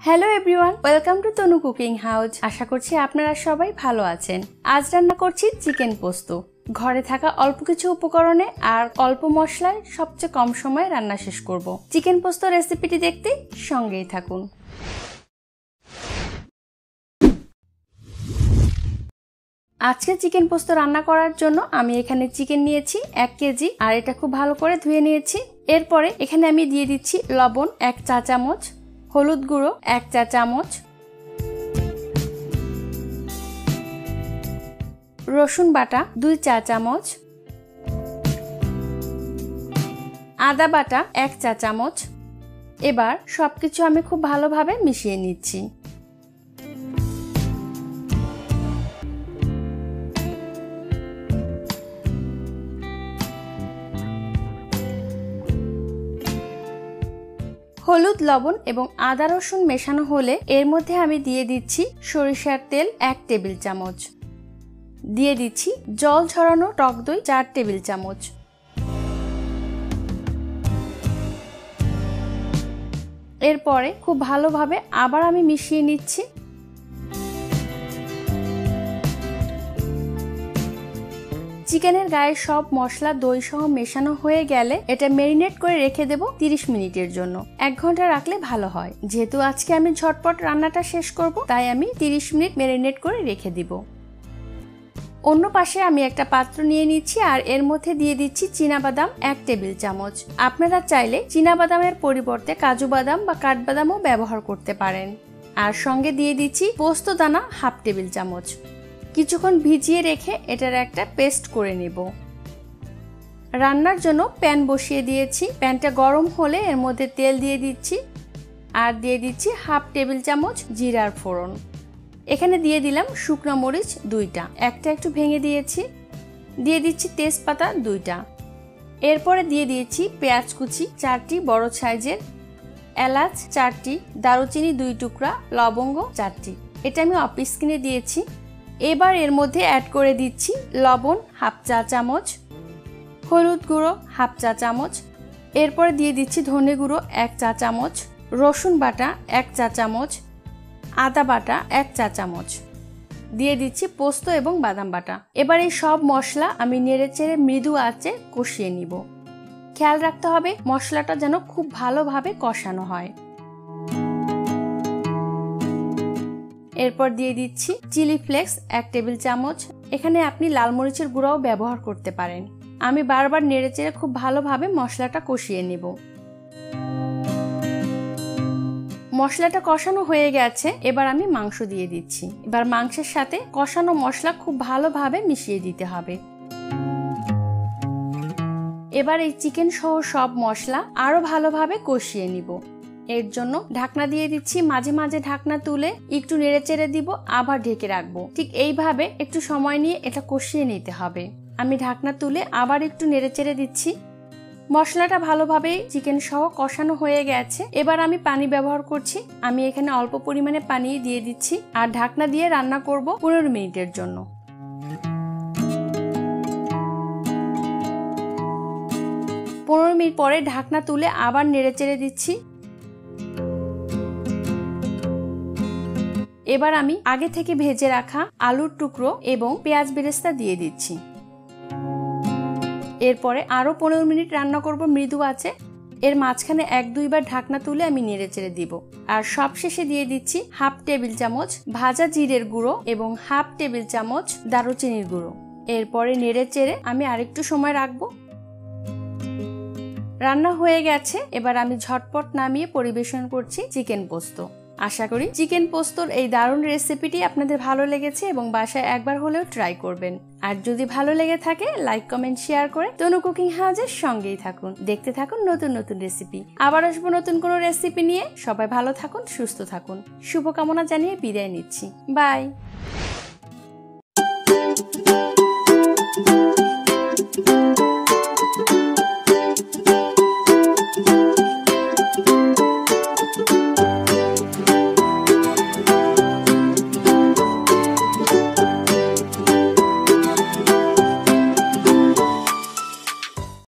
Hello everyone, welcome to Tanu cooking house. আশা করছি আপনারা সবাই ভালো আছেন। আজ রান্না করছি চিকেন পোস্ত। ঘরে থাকা অল্প কিছু উপকরণে আর অল্প মশলায় সবচেয়ে কম সময়ে রান্না শেষ করব। চিকেন পোস্ত রেসিপিটি দেখতে সঙ্গেই থাকুন। আজকে চিকেন পোস্ত রান্না করার জন্য আমি এখানে চিকেন নিয়েছি 1 কেজি আর এটা খুব ভালো করে ধুয়ে নিয়েছি। এরপরে এখানে আমি দিয়ে দিচ্ছি লবণ 1 চা চামচ, হলুদ গুঁড়ো 1 চা চামচ, রসুন বাটা 2 চা চামচ, আদা বাটা 1 চা চামচ। এবার সবকিছু আমি খুব ভালোভাবে মিশিয়ে নিচ্ছি। হলুদ, লবণ এবং আদা রসুন মেশানো হলে এর মধ্যে আমি দিয়ে দিচ্ছি সরিষার তেল 1 টেবিল চামচ, দিয়ে দিচ্ছি জল ঝরানো টক দই 4 টেবিল চামচ। এরপরে খুব ভালোভাবে আবার আমি মিশিয়ে নিচ্ছি। চিকেনের গায়ে সব মশলা দই সহ মেশানো হয়ে গেলে এটা ম্যারিনেট করে রেখে দেব 30 মিনিটের জন্য। 1 ঘন্টা রাখলে ভালো হয়। যেহেতু আজকে আমি ঝটপট রান্নাটা শেষ করব, তাই আমি 30 মিনিট ম্যারিনেট করে রেখে দিব। অন্য পাশে আমি একটা পাত্র নিয়ে নিচ্ছি আর এর মধ্যে দিয়ে দিচ্ছি চীনাবাদাম 1 টেবিল চামচ। আপনারা চাইলে চীনাবাদামের পরিবর্তে কাজু বাদাম বা কাঠবাদামও ব্যবহার করতে পারেন। আর সঙ্গে দিয়ে দিচ্ছি পোস্ত দানা 1/2 টেবিল চামচ। কিছুক্ষণ ভিজিয়ে রেখে এটার একটা পেস্ট করে নেব। রান্নার জন্য প্যান বসিয়ে দিয়েছি। প্যানটা গরম হলে এর মধ্যে তেল দিয়ে দিচ্ছি আর দিয়ে দিচ্ছি 1/2 টেবিল চামচ জিরার ফোড়ন। এখানে দিয়ে দিলাম শুকনো মরিচ 2টা, একটা একটু ভেঙে দিয়েছি। দিয়ে দিচ্ছি তেজপাতা 2টা। এরপরে দিয়ে দিয়েছি পেঁয়াজ কুচি 4টি বড় সাইজের, এলাচ 4টি, দারুচিনি 2 টুকরা, লবঙ্গ 4টি। এটা আমি অফ স্ক্রিনে দিয়েছি। এবার এর মধ্যে অ্যাড করে দিচ্ছি লবণ 1/2 চা চামচ, হলুদ গুঁড়ো 1/2 চা চামচ, এরপরে দিয়ে দিচ্ছি ধনে গুঁড়ো 1 চা চামচ, রসুন বাটা 1 চা চামচ, আদা বাটা 1 চা চামচ, দিয়ে দিচ্ছি পোস্ত এবং বাদাম বাটা। এবার এই সব মশলা আমি নেড়েচেড়ে মৃদু আঁচে কষিয়ে নিব। খেয়াল রাখতে হবে মশলাটা যেন খুব ভালোভাবে কষানো হয়। এরপর দিয়ে দিচ্ছি চিলি ফ্লেক্স 1 টেবিল চামচ। এখানে আপনি লাল মরিচের গুঁড়াও ব্যবহার করতে পারেন। আমি বারবার নেড়েচেড়ে খুব ভালোভাবে মশলাটা কষিয়ে নেব। মশলাটা কষানো হয়ে গেছে। এবার আমি মাংস দিয়ে দিচ্ছি। এবার মাংসের সাথে কষানো মশলা খুব ভালোভাবে মিশিয়ে দিতে হবে। এবার এই চিকেন সহ সব মশলা আরো ভালোভাবে কষিয়ে নিব। এর জন্য ঢাকনা দিয়ে দিচ্ছি। মাঝে মাঝে ঢাকনা তুলে একটু নেড়েচেড়ে দিব, আবার ঢেকে রাখবো। ঠিক এইভাবে একটু সময় নিয়ে এটা কষিয়ে নিতে হবে। আমি ঢাকনা তুলে আবার একটু নেড়েচেড়ে দিচ্ছি। মশলাটা ভালোভাবে চিকেন সহ কষানো হয়ে গেছে। এবার আমি পানি ব্যবহার করছি। আমি এখানে অল্প পরিমাণে পানি দিয়ে দিচ্ছি আর ঢাকনা দিয়ে রান্না করব 15 মিনিটের জন্য। 15 মিনিট পরে ঢাকনা তুলে আবার নেড়েচেড়ে দিচ্ছি। এবার আমি আগে থেকে ভেজে রাখা আলুর টুকরো এবং পেঁয়াজ বেরেস্তা দিয়ে দিচ্ছি। এরপরে আরো 15 মিনিট রান্না করব মৃদু আঁচে। এর মাঝখানে 1-2 বার ঢাকনা তুলে আমি নেড়েচেড়ে দিব। আর সবশেষে দিয়ে দিচ্ছি 1/2 টেবিল চামচ ভাজা জিরের গুঁড়ো এবং 1/2 টেবিল চামচ দারুচিনির গুঁড়ো। এরপরে নেড়েচেড়ে আমি আরেকটু সময় রাখবো। রান্না হয়ে গেছে। এবার আমি ঝটপট নামিয়ে পরিবেশন করছি চিকেন পোস্ত। আশা করি চিকেন পোস্তর এই দারুণ রেসিপিটি আপনাদের ভালো লেগেছে এবং বাসায় একবার হলেও ট্রাই করবেন। আর যদি ভালো লেগে থাকে লাইক, কমেন্ট, শেয়ার করে তনু কুকিং হাউসের সঙ্গেই থাকুন। দেখতে থাকুন নতুন নতুন রেসিপি। আবার আসবো নতুন কোনো রেসিপি নিয়ে। সবাই ভালো থাকুন, সুস্থ থাকুন। শুভকামনা জানিয়ে বিদায় নিচ্ছি। বাই।